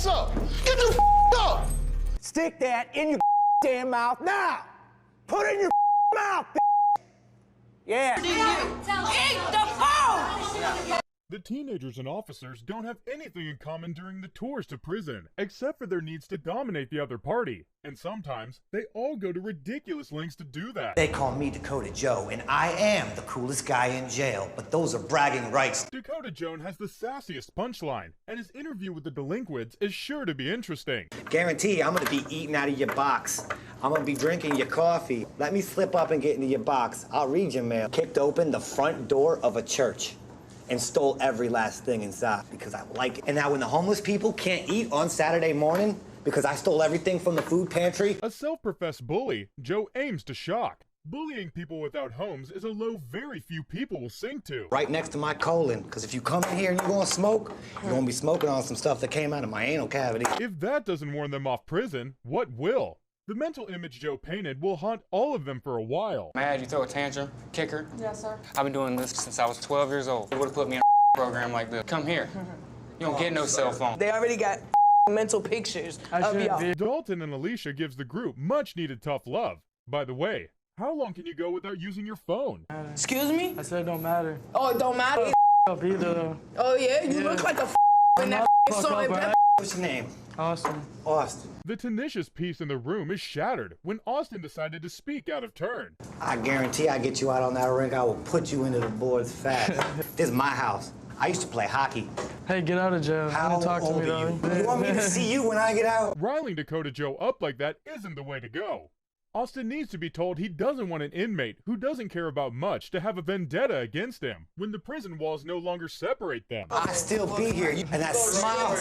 up. Get the up. Stick that in your damn mouth now. Put it in your mouth. Yeah. Eat the phone! The teenagers and officers don't have anything in common during the tours to prison, except for their needs to dominate the other party. And sometimes, they all go to ridiculous lengths to do that. They call me Dakota Joe, and I am the coolest guy in jail, but those are bragging rights. Dakota Jones has the sassiest punchline, and his interview with the delinquents is sure to be interesting. Guarantee I'm gonna be eating out of your box. I'm gonna be drinking your coffee. Let me slip up and get into your box. I'll read your mail. Kicked open the front door of a church and stole every last thing inside because I like it. And now when the homeless people can't eat on Saturday morning because I stole everything from the food pantry. A self-professed bully, Joe aims to shock. Bullying people without homes is a low very few people will sink to. Right next to my colon, because if you come in here and you're gonna smoke, you're gonna be smoking on some stuff that came out of my anal cavity. If that doesn't warn them off prison, what will? The mental image Joe painted will haunt all of them for a while. Mad, you throw a tantrum, kick her. Yes, sir. I've been doing this since I was 12 years old. They would have put me in a program like this. Come here. You don't get no cell phone. They already got mental pictures of y'all. Dalton and Alicia gives the group much needed tough love. By the way, how long can you go without using your phone? Excuse me? I said it don't matter. Oh, it don't matter? Either. Oh, yeah? You look like a in that salt and pepper. What's your name? Austin. Austin. The tenacious peace in the room is shattered when Austin decided to speak out of turn. I guarantee I get you out on that rink, I will put you into the boards fast. This is my house. I used to play hockey. Hey, get out of jail. How talk to old me, are though. you? You want me to see you when I get out? Riling Dakota Joe up like that isn't the way to go. Austin needs to be told he doesn't want an inmate who doesn't care about much to have a vendetta against him when the prison walls no longer separate them. I still be here, and that smile.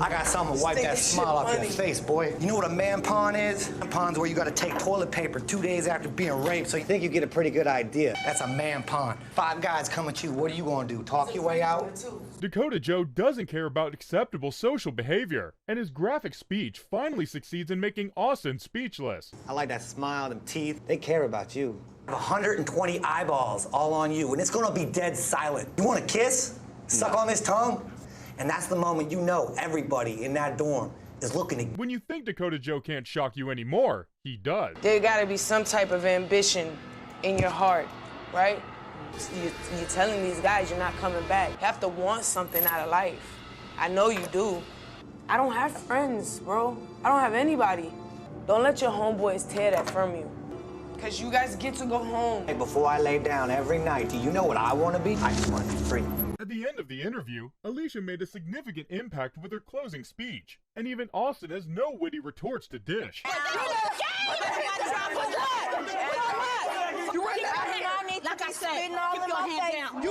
I got something to wipe that smile off your face, boy. You know what a man pawn is? A pawn's where you gotta take toilet paper 2 days after being raped, so you think you get a pretty good idea. That's a man pawn. 5 guys come at you, what are you gonna do? Talk your way out? Dakota Joe doesn't care about acceptable social behavior, and his graphic speech finally succeeds in making Austin speechless. I like that smile, them teeth. They care about you. 120 eyeballs all on you, and it's gonna be dead silent. You want a kiss? Suck on this tongue? And that's the moment you know everybody in that dorm is looking at you. When you think Dakota Joe can't shock you anymore, he does. There gotta be some type of ambition in your heart, right? You're telling these guys you're not coming back. You have to want something out of life. I know you do. I don't have friends, bro. I don't have anybody. Don't let your homeboys tear that from you. Because you guys get to go home. Hey, before I lay down every night, do you know what I want to be? I just want to be free. At the end of the interview, Alicia made a significant impact with her closing speech, and even Austin has no witty retorts to dish. Like I said, keep your hands down.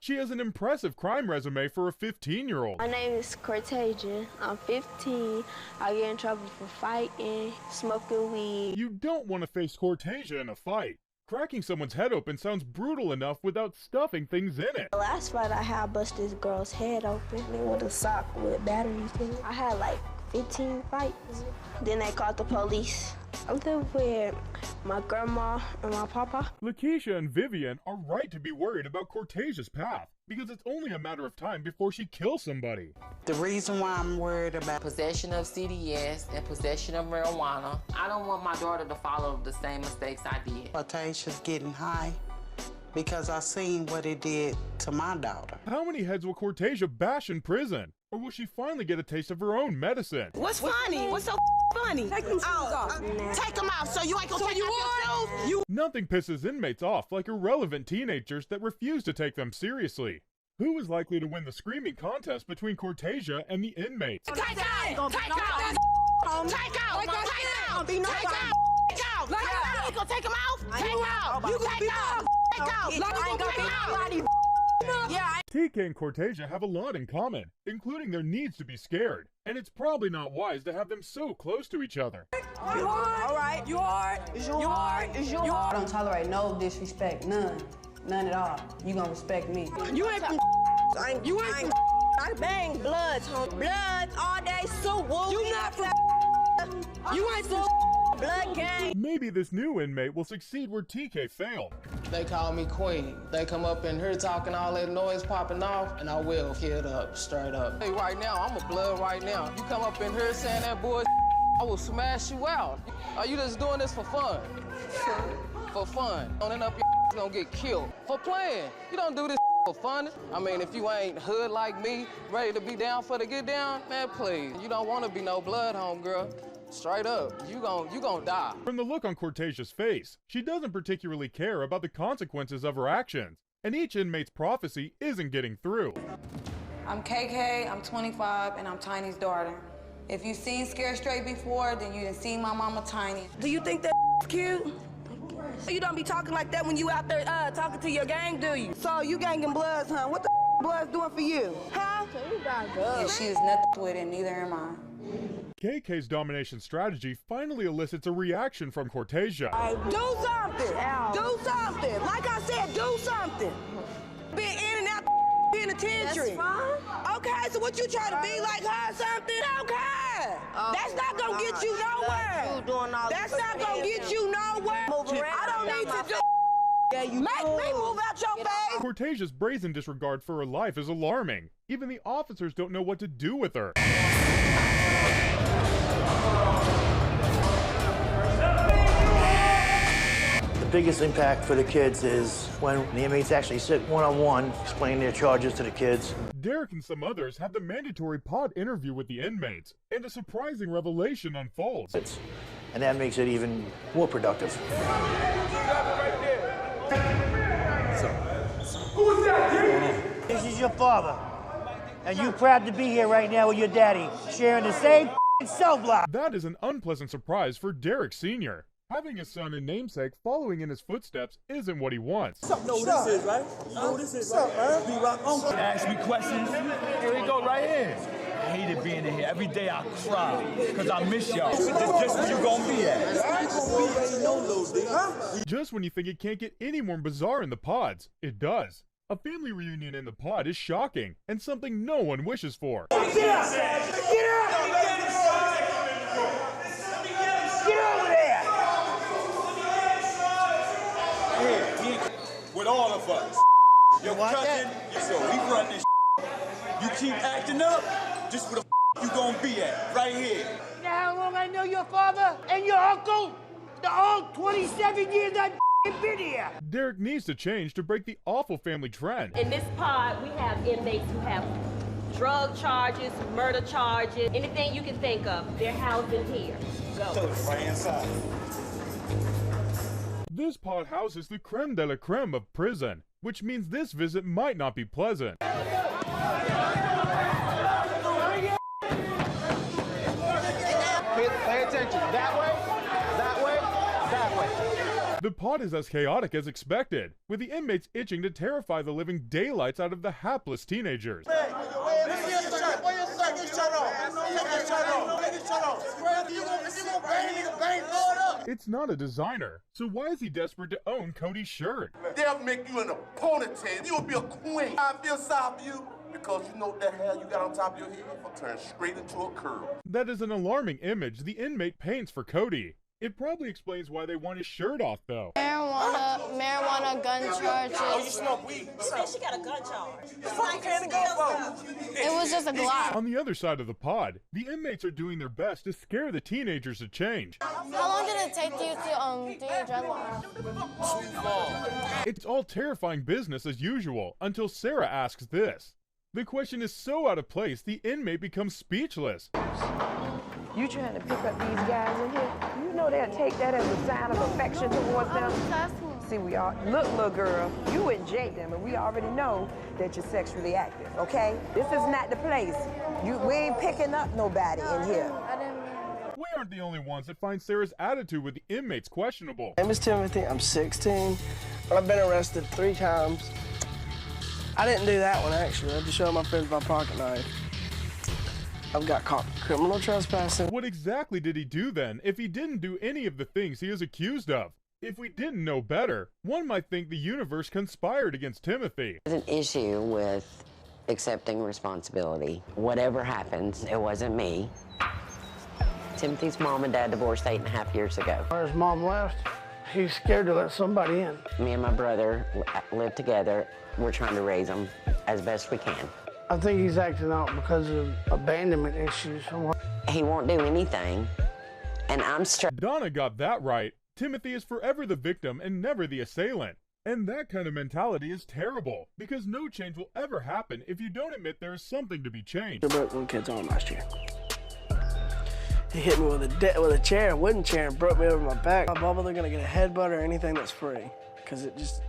She has an impressive crime resume for a 15-year-old. My name is Cortasia. I'm 15. I get in trouble for fighting, smoking weed. You don't want to face Cortasia in a fight. Cracking someone's head open sounds brutal enough without stuffing things in it. The last fight I had, I bust this girl's head open with a sock with batteries in it. I had like 15 fights. Then they called the police. I live with my grandma and my papa. Lakeisha and Vivian are right to be worried about Cortasia's path, because it's only a matter of time before she kills somebody. The reason why I'm worried about possession of CDS and possession of marijuana. I don't want my daughter to follow the same mistakes I did. Cortasia's getting high because I seen what it did to my daughter. How many heads will Cortasia bash in prison? Or will she finally get a taste of her own medicine? What's funny? What's so funny? Take them shoes off. Take them off so you ain't gonna take off your shoes. Nothing pisses inmates off like irrelevant teenagers that refuse to take them seriously. Who is likely to win the screaming contest between Cortasia and the inmates? Take out! Take out! Take out! Take out! You gonna take them out? Take out! You take out! Take out! Yeah. TK and Cortasia have a lot in common, including their needs to be scared, and it's probably not wise to have them so close to each other. All right. You are. I don't tolerate no disrespect, none at all. You gonna respect me. You ain't from I bang bloods, home. Bloods all day, so woo. You not from You ain't from Blood gang. Maybe this new inmate will succeed where TK failed. They call me Queen. They come up in here talking all that noise popping off, and I will kid up, straight up. Hey, right now, I'm a blood right now. You come up in here saying that bullshit, I will smash you out. Are you just doing this for fun? For fun. Don't end up your gonna get killed. For playing. You don't do this for fun. I mean, if you ain't hood like me, ready to be down for the get down, man, please. You don't want to be no blood homegirl. Straight up, you gon' die. From the look on Cortasia's face, she doesn't particularly care about the consequences of her actions, and each inmate's prophecy isn't getting through. I'm KK, I'm 25, and I'm Tiny's daughter. If you've seen Scared Straight before, then you done seen my mama Tiny. Do you think that's cute? You don't be talking like that when you out there talking to your gang, do you? So you gangin' Bloods, huh? What the Bloods doing for you? Huh? Yeah, she is nothing with it, neither am I. KK's domination strategy finally elicits a reaction from Cortasia. Do something! Do something! Like I said, do something! Been in and out the penitentiary. That's fine. Okay, so what you trying to be like her or something? Okay! That's not gonna get you nowhere! That's not gonna get you nowhere! I don't need to do Make me move out your face! Cortasia's brazen disregard for her life is alarming. Even the officers don't know what to do with her. The biggest impact for the kids is when the inmates actually sit one-on-one, explain their charges to the kids. Derek and some others have the mandatory pod interview with the inmates, and a surprising revelation unfolds. And that makes it even more productive. Who's that, This is your father, and you proud to be here right now with your daddy, sharing the same cell block. That is an unpleasant surprise for Derek Sr. Having his son and namesake following in his footsteps isn't what he wants. You know who this is, right? You know who this is, right? B-Rock Uncle. Ask me questions. Here we go, right here. I hated being in here. Every day I cry, because I miss y'all. This just where you gonna be at. Just when you think it can't get any more bizarre in the pods, it does. A family reunion in the pod is shocking, and something no one wishes for. Get up! Get up! Get over there! Here, with all of us. Your cousin, so we run this. You keep acting up, just where the you gonna be at, right here. You know how long I know your father and your uncle? The all 27 years I've been here. Derek needs to change to break the awful family trend. In this pod, we have inmates who have drug charges, murder charges, anything you can think of. They're housed in here. Go. Right inside. This pod houses the creme de la creme of prison, which means this visit might not be pleasant. Pay attention. That way, that way, that way. The pod is as chaotic as expected, with the inmates itching to terrify the living daylights out of the hapless teenagers. It's not a designer, so why is he desperate to own Cody's shirt? They'll make you in a ponytail. You'll be a queen. I feel sorry for you because you know what the hell you got on top of your head will turn straight into a curl. That is an alarming image the inmate paints for Cody. It probably explains why they want his shirt off, though. Marijuana gun charges. Oh, you smoke weed? She got a gun charge. What can it go for? It was just a Glock. On the other side of the pod, the inmates are doing their best to scare the teenagers to change. How long did it take you to do your dreadlocks? Too long. It's all terrifying business as usual, until Sarah asks this. The question is so out of place, the inmate becomes speechless. You trying to pick up these guys in here? You know they'll take that as a sign of affection towards them. See, we all look, little girl, you and Jaden, and we already know that you're sexually active, okay? This is not the place. We ain't picking up nobody in here. We aren't the only ones that find Sarah's attitude with the inmates questionable. My name is Timothy. I'm 16. I've been arrested 3 times. I didn't do that one, actually. I just showed my friends my pocket knife. I've got caught criminal trespassing. What exactly did he do then, if he didn't do any of the things he is accused of? If we didn't know better, one might think the universe conspired against Timothy. There's an issue with accepting responsibility. Whatever happens, it wasn't me. Timothy's mom and dad divorced 8.5 years ago. When his mom left, he's scared to let somebody in. Me and my brother live together. We're trying to raise him as best we can. I think he's acting out because of abandonment issues. He won't do anything, and I'm stressed. Donna got that right. Timothy is forever the victim and never the assailant. And that kind of mentality is terrible, because no change will ever happen if you don't admit there is something to be changed. I broke one kid's arm last year. He hit me with a chair, a wooden chair, and broke me over my back. I'm probably gonna get a headbutt or anything that's free, because it just,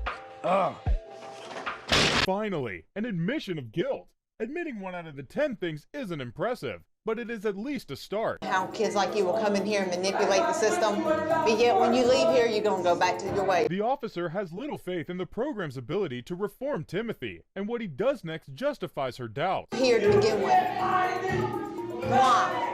Finally, an admission of guilt. Admitting 1 out of the 10 things isn't impressive, but it is at least a start. How kids like you will come in here and manipulate the system, but yet when you leave here, you're gonna go back to your way. The officer has little faith in the program's ability to reform Timothy, and what he does next justifies her doubt. Here to begin with. Why?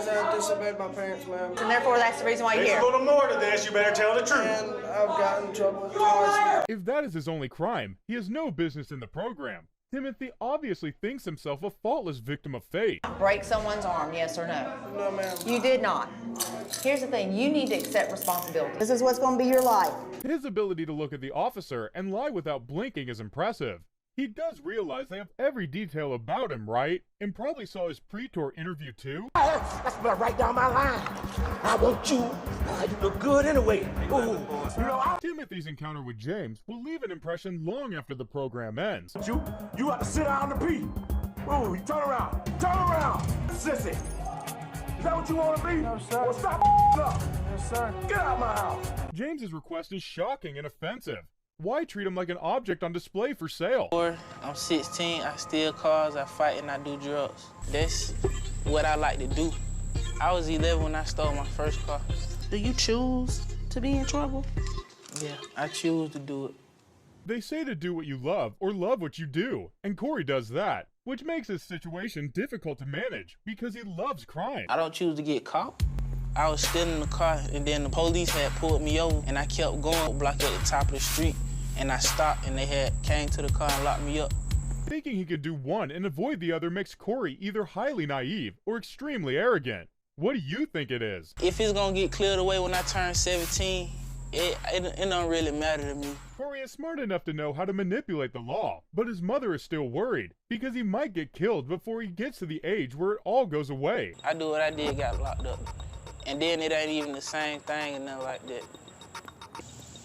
because I disobeyed my parents, ma'am. And therefore, that's the reason why you're here. There's a little more to this. You better tell the truth. And I've gotten in trouble twice. If that is his only crime, he has no business in the program. Timothy obviously thinks himself a faultless victim of fate. Break someone's arm, yes or no? No, ma'am. You did not. Here's the thing, you need to accept responsibility. This is what's going to be your life. His ability to look at the officer and lie without blinking is impressive. He does realize they have every detail about him, right? And probably saw his pre-tour interview too? That's right down my line. I want you. You look good anyway. Ooh. You know, Timothy's encounter with James will leave an impression long after the program ends. You have to sit down to pee. Ooh, you turn around. Turn around. Sissy. Is that what you want to be? No, sir. Well, stop up. Yes, sir. Get out of my house. James's request is shocking and offensive. Why treat him like an object on display for sale? I'm 16, I steal cars, I fight, and I do drugs. That's what I like to do. I was 11 when I stole my first car. Do you choose to be in trouble? Yeah, I choose to do it. They say to do what you love or love what you do, and Corey does that, which makes his situation difficult to manage because he loves crime. I don't choose to get caught. I was still in the car, and then the police had pulled me over, and I kept going, block at the top of the street, and I stopped, and they had came to the car and locked me up. Thinking he could do one and avoid the other makes Corey either highly naive or extremely arrogant. What do you think it is? If it's gonna get cleared away when I turn 17, it don't really matter to me. Corey is smart enough to know how to manipulate the law, but his mother is still worried because he might get killed before he gets to the age where it all goes away. I do what I did, got locked up. And then it ain't even the same thing and nothing like that.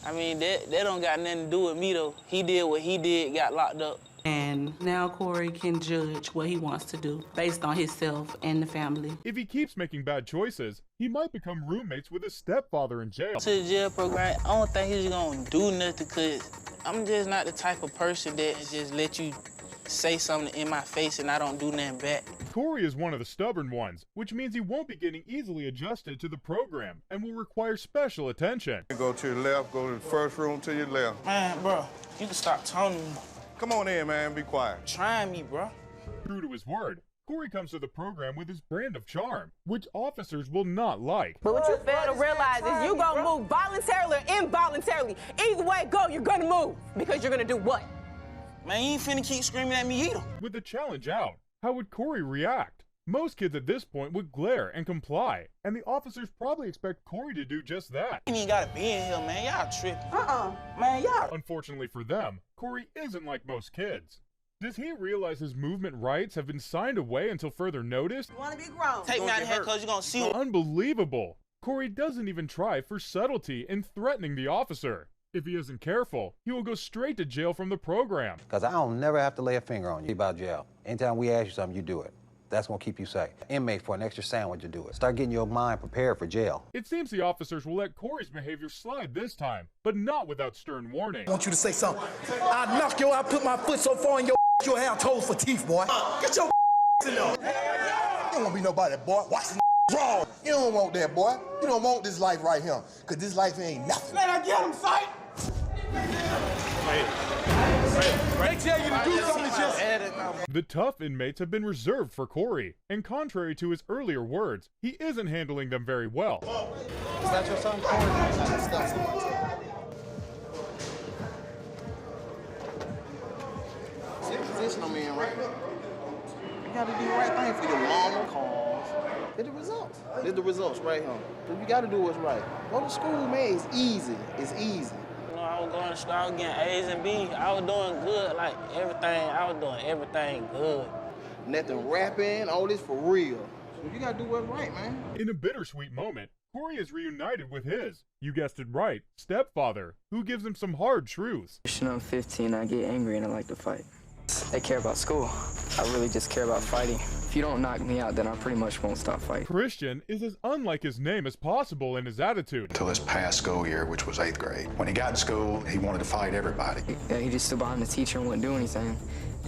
I mean, that don't got nothing to do with me, though. He did what he did, got locked up. And now Corey can judge what he wants to do based on himself and the family. If he keeps making bad choices, he might become roommates with his stepfather in jail. To the jail program, I don't think he's gonna do nothing because I'm just not the type of person that just let you say something in my face and I don't do nothing back. Corey is one of the stubborn ones, which means he won't be getting easily adjusted to the program and will require special attention. Go to your left, go to the first room to your left. Man, bro, you can stop taunting me. Come on in, man, be quiet. Trying me, bro. True to his word, Corey comes to the program with his brand of charm, which officers will not like. But what you fail to realize is you gonna move voluntarily or involuntarily. Either way it go, you're gonna move. Because you're gonna do what? Man, you ain't finna keep screaming at me either. With the challenge out, how would Corey react? Most kids at this point would glare and comply, and the officers probably expect Corey to do just that. You ain't gotta be in here, man. Y'all tripping. Man, y'all. Unfortunately for them, Corey isn't like most kids. Does he realize his movement rights have been signed away until further notice? You wanna be grown. Take me out of here because you're gonna see what. Unbelievable! Corey doesn't even try for subtlety in threatening the officer. If he isn't careful, he will go straight to jail from the program. Because I don't never have to lay a finger on you about jail. Anytime we ask you something, you do it. That's gonna keep you safe. Inmate for an extra sandwich to do it. Start getting your mind prepared for jail. It seems the officers will let Corey's behavior slide this time, but not without stern warning. I want you to say something. I'll knock you out, put my foot so far in your you'll have toes for teeth, boy. Get your in there. You don't want to be nobody, boy. Watch this wrong. You don't want that, boy. You don't want this life right here, because this life ain't nothing. Let I get him, fight. They tell you to do something, just The tough inmates have been reserved for Corey, and contrary to his earlier words, he isn't handling them very well. Is that your son, Corey? That's Same position I'm in, right? You gotta do the right thing for your mama, cause get the results. There's the results right here. You gotta do what's right. Go to school, man. It's easy. It's easy. You know, I was going to school, I was getting A's and B's. I was doing good, like everything. I was doing everything good. Nothing rapping, all this for real. So you gotta do what's right, man. In a bittersweet moment, Corey is reunited with his, you guessed it right, stepfather, who gives him some hard truths. When I'm 15, I get angry and I like to fight. I care about school. I really just care about fighting. If you don't knock me out, then I pretty much won't stop fighting. Christian is as unlike his name as possible in his attitude. Until his past school year, which was 8th grade. When he got in school, he wanted to fight everybody. Yeah, he just stood behind the teacher and wouldn't do anything.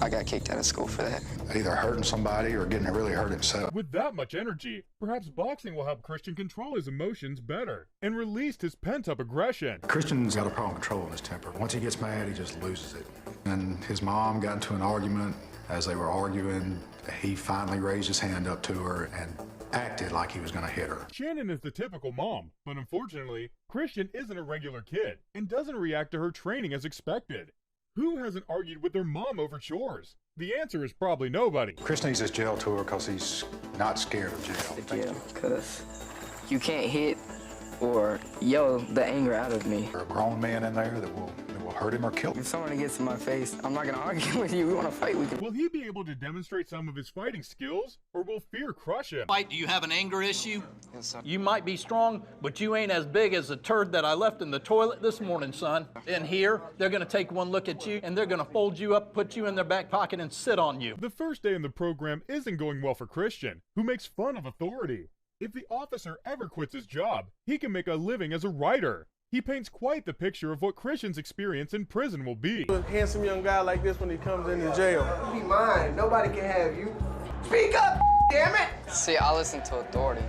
I got kicked out of school for that. Either hurting somebody or getting really hurt himself. With that much energy, perhaps boxing will help Christian control his emotions better and release his pent-up aggression. Christian's got a problem controlling his temper. Once he gets mad, he just loses it. And his mom got into an argument. As they were arguing, he finally raised his hand up to her and acted like he was going to hit her. Shannon is the typical mom, but unfortunately, Christian isn't a regular kid and doesn't react to her training as expected. Who hasn't argued with their mom over chores? The answer is probably nobody. Chris needs his jail tour because he's not scared of jail. The jail, because you can't hit or yell the anger out of me. There are grown men in there that will hurt him or kill him. If someone gets in my face, I'm not going to argue with you. We want to fight. We can. Will he be able to demonstrate some of his fighting skills, or will fear crush him? Fight, do you have an anger issue? Yes, sir. You might be strong, but you ain't as big as the turd that I left in the toilet this morning, son. In here, they're going to take one look at you, and they're going to fold you up, put you in their back pocket, and sit on you. The first day in the program isn't going well for Christian, who makes fun of authority. If the officer ever quits his job, he can make a living as a writer. He paints quite the picture of what Christian's experience in prison will be. A handsome young guy like this when he comes into jail. You be mine. Nobody can have you. Speak up, damn it! See, I listen to authority.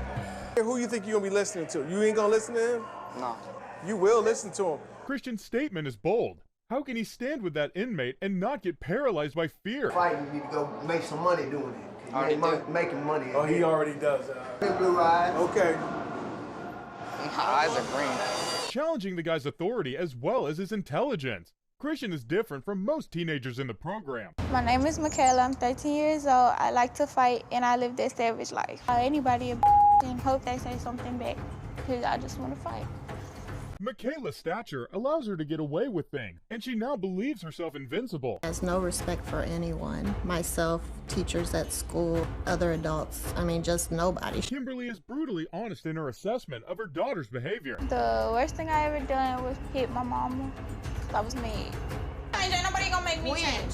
Who you think you're going to be listening to? You ain't going to listen to him? No. You will listen to him. Christian's statement is bold. How can he stand with that inmate and not get paralyzed by fear? Fighting, you need to go make some money doing it. You ain't making money. Oh, he already does. Blue eyes. Okay. My eyes are green. Challenging the guy's authority as well as his intelligence. Christian is different from most teenagers in the program. My name is Michaela. I'm 13 years old. I like to fight and I live that savage life. Anybody a and hope they say something back because I just want to fight. Michaela's stature allows her to get away with things, and she now believes herself invincible. Has no respect for anyone. Myself, teachers at school, other adults. I mean, just nobody. Kimberly is brutally honest in her assessment of her daughter's behavior. The worst thing I ever done was hit my mama. I was mad. Ain't nobody gonna make me change.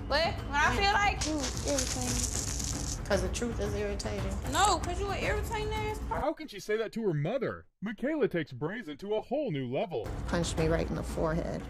What? When I feel like irritating. Because the truth is irritating. No, because you an irritating ass person. How can she say that to her mother? Michaela takes brazen to a whole new level. Punched me right in the forehead.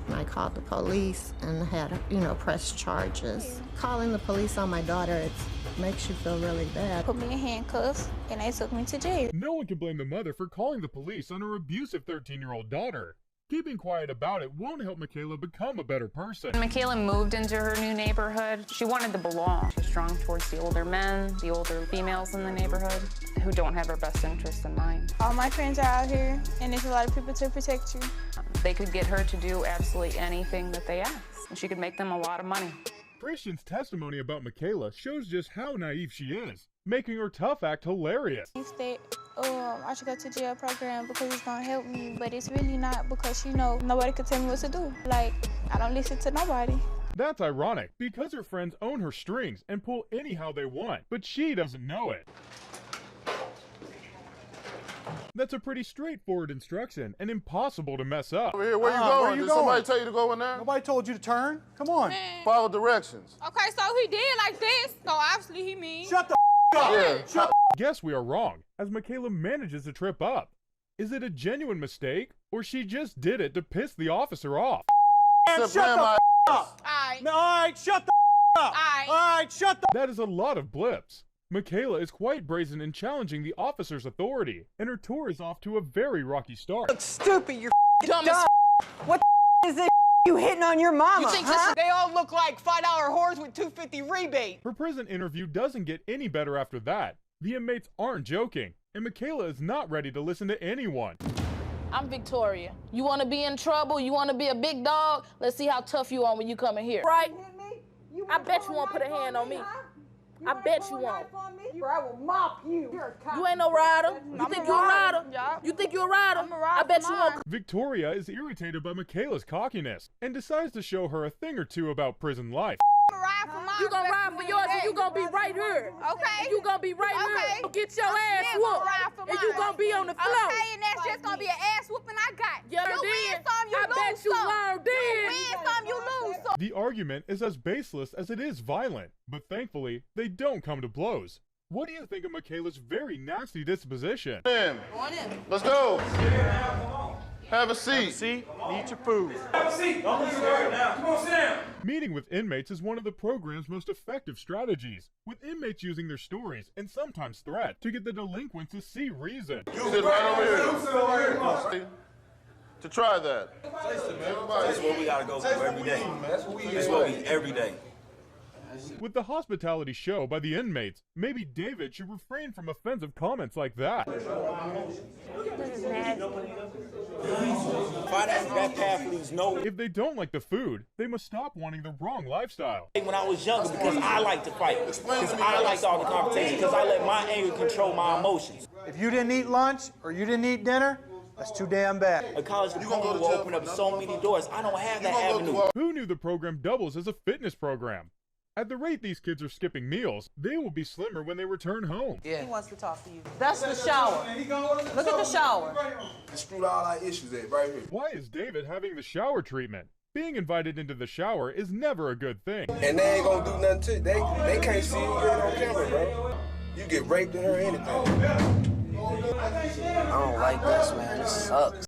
And I called the police and had, pressed charges. Calling the police on my daughter, it makes you feel really bad. Put me in handcuffs and they took me to jail. No one can blame the mother for calling the police on her abusive 13-year-old daughter. Keeping quiet about it won't help Michaela become a better person. When Michaela moved into her new neighborhood, she wanted to belong. She's strong towards the older men, the older females in the neighborhood who don't have her best interests in mind. All my friends are out here, and there's a lot of people to protect you. They could get her to do absolutely anything that they asked, and she could make them a lot of money. Christian's testimony about Michaela shows just how naive she is, making her tough act hilarious. I should go to jail program because it's gonna help me, but it's really not because, nobody can tell me what to do. Like, I don't listen to nobody. That's ironic, because her friends own her strings and pull anyhow they want, but she doesn't know it. That's a pretty straightforward instruction and impossible to mess up. Over here, where you going? Did somebody tell you to go in there? Nobody told you to turn. Come on. Follow directions. Okay, so he did like this, so obviously he means. Shut the up. Yeah. Shut Guess we are wrong, as Michaela manages to trip up. Is it a genuine mistake, or she just did it to piss the officer off? Shut the up. All right, shut the up. All right, shut the. That is a lot of blips. Michaela is quite brazen in challenging the officer's authority, and her tour is off to a very rocky start. Look stupid, you're dumb. What the is this you hitting on your mama? You think they all look like $5 whores with $2.50 rebate? Her prison interview doesn't get any better after that. The inmates aren't joking, and Michaela is not ready to listen to anyone. I'm Victoria. You want to be in trouble? You want to be a big dog? Let's see how tough you are when you come in here. Right? I bet you won't put a hand on me. I bet you won't. Bro, I will mop you. You're a cop. You ain't no rider. You think you're a rider? You think you're a rider? I bet you won't. Victoria is irritated by Michaela's cockiness and decides to show her a thing or two about prison life. You gonna ride for yours and you gonna be right here. Okay. You gonna be right here. You'll get your ass whooped. And you gonna be on the floor. Okay, and that's just gonna be an ass whooping I got. Yeah, you win some, you lose bet you some. learned then. You win some, you lose some. The argument is as baseless as it is violent, but thankfully, they don't come to blows. What do you think of Michaela's very nasty disposition? Let's go. Have a seat. Have a seat. Eat your food. Have a seat. Don't be scared now. Come on, sit down. Meeting with inmates is one of the program's most effective strategies, with inmates using their stories and sometimes threat to get the delinquents to see reason. You sit right over here. To try that. That's what we gotta go for every day. That's what we every day. With the hospitality show by the inmates, maybe David should refrain from offensive comments like that. If they don't like the food, they must stop wanting the wrong lifestyle. When I was younger, because I liked to fight, because I liked all the confrontation, because I let my anger control my emotions. If you didn't eat lunch or you didn't eat dinner, that's too damn bad. A college diploma will open up so many doors. I don't have that avenue. Who knew the program doubles as a fitness program? At the rate these kids are skipping meals, they will be slimmer when they return home. Yeah. He wants to talk to you. That's the shower. Look at the shower. Screwed all our issues at right here. Why is David having the shower treatment? Being invited into the shower is never a good thing. And they ain't gonna do nothing to it. They can't see you getting on camera, bro. You get raped in her or anything. I don't like this, man. This sucks.